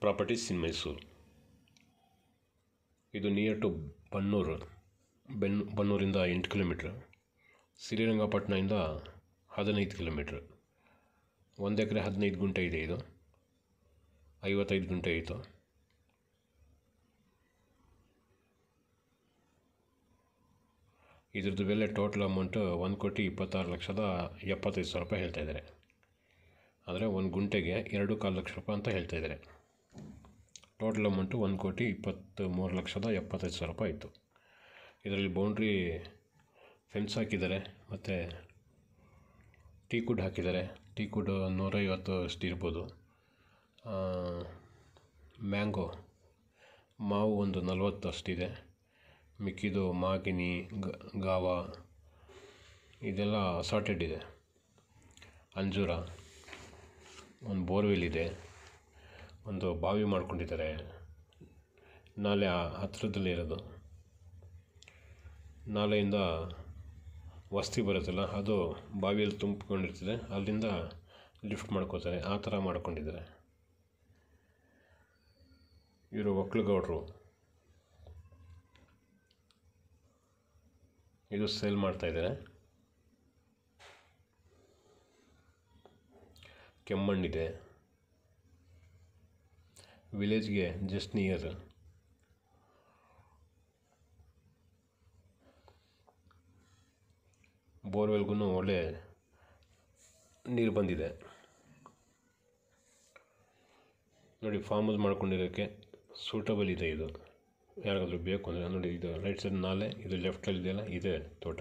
Properties in Mysuru. ಇದು near to Bannur. ಬನ್ನೂರಿಂದ 8 kilometre, ಶ್ರೀರಂಗಪಟ್ಟಣದಿಂದ 15 ಕಿಲೋಮೀಟ್ರ್. 1 ಎಕರೆ 15 ಗುಂಟೆ ಇದೆ. ಇದು 55 ಗುಂಟೆ ಇತ್ತು. ಇದ್ರದ್ದು ಬೆಲೆ ಟೋಟಲ್ ಅಮೌಂಟು 1,26,75,000 ರೂಪಾಯಿ ಹೇಳ್ತಾಯಿದ್ದಾರೆ. ಆದರೆ 1 ಗುಂಟೆಗೆ 2.25 ಲಕ್ಷ ರೂಪಾಯಿ ಅಂತ ಹೇಳ್ತಾಯಿದ್ದಾರೆ. ಟೋಟಲ್ ಅಮೌಂಟು 1,23,75,000 ರೂಪಾಯಿ ಇತ್ತು. ಇದರಲ್ಲಿ ಬೌಂಡ್ರಿ ಫೆನ್ಸ್ ಹಾಕಿದ್ದಾರೆ, ಮತ್ತು ಟೀಕುಡ್ ಹಾಕಿದ್ದಾರೆ. ಟೀಕುಡ್ 150 ಅಷ್ಟು ಇರ್ಬೋದು. ಮ್ಯಾಂಗೋ ಮಾವು ಒಂದು 40 ಅಷ್ಟಿದೆ. ಮಿಕ್ಕಿದು ಮಾಗಿನಿ, ಗಾವ ಇದೆಲ್ಲ ಅಸಾರ್ಟೆಡ್ ಇದೆ. ಅಂಜೂರ, ಒಂದು ಬೋರ್ವೆಲ್ ಇದೆ, ಒಂದು ಬಾವಿ ಮಾಡ್ಕೊಂಡಿದ್ದಾರೆ. ನಾಲೆ ಹತ್ತಿರದಲ್ಲೇ ಇರೋದು. ನಾಲೆಯಿಂದ ವಸ್ತಿ ಬರುತ್ತಲ್ಲ, ಅದು ಬಾವಿಯಲ್ಲಿ ತುಂಬಿಕೊಂಡಿರ್ತದೆ, ಅಲ್ಲಿಂದ ಲಿಫ್ಟ್ ಮಾಡ್ಕೋತಾರೆ. ಆ ಥರ ಮಾಡ್ಕೊಂಡಿದ್ದಾರೆ. ಇವರು ಒಕ್ಕಲುಗೌಡರು. ಇದು ಸೇಲ್ ಮಾಡ್ತಾಯಿದ್ದಾರೆ. ಕೆಮ್ಮಣ್ಣಿದೆ. ವಿಲೇಜ್ಗೆ ಜಸ್ಟ್ ನಿಯರ್. ಬೋರ್ವೆಲ್ಗೂ ಒಳ್ಳೆ ನೀರು ಬಂದಿದೆ ನೋಡಿ. ಫಾರ್ಮ್ ಹೌಸ್ ಮಾಡ್ಕೊಂಡಿರೋಕ್ಕೆ ಸೂಟಬಲ್ ಇದೆ ಇದು. ಯಾರಿಗಾದ್ರೂ ಬೇಕು ಅಂದರೆ ನೋಡಿ, ಇದು ರೈಟ್ ಸೈಡ್ ನಾಲೆ, ಇದು ಲೆಫ್ಟಲ್ಲಿ ಇದೆಯಲ್ಲ, ಇದೆ ತೋಟ.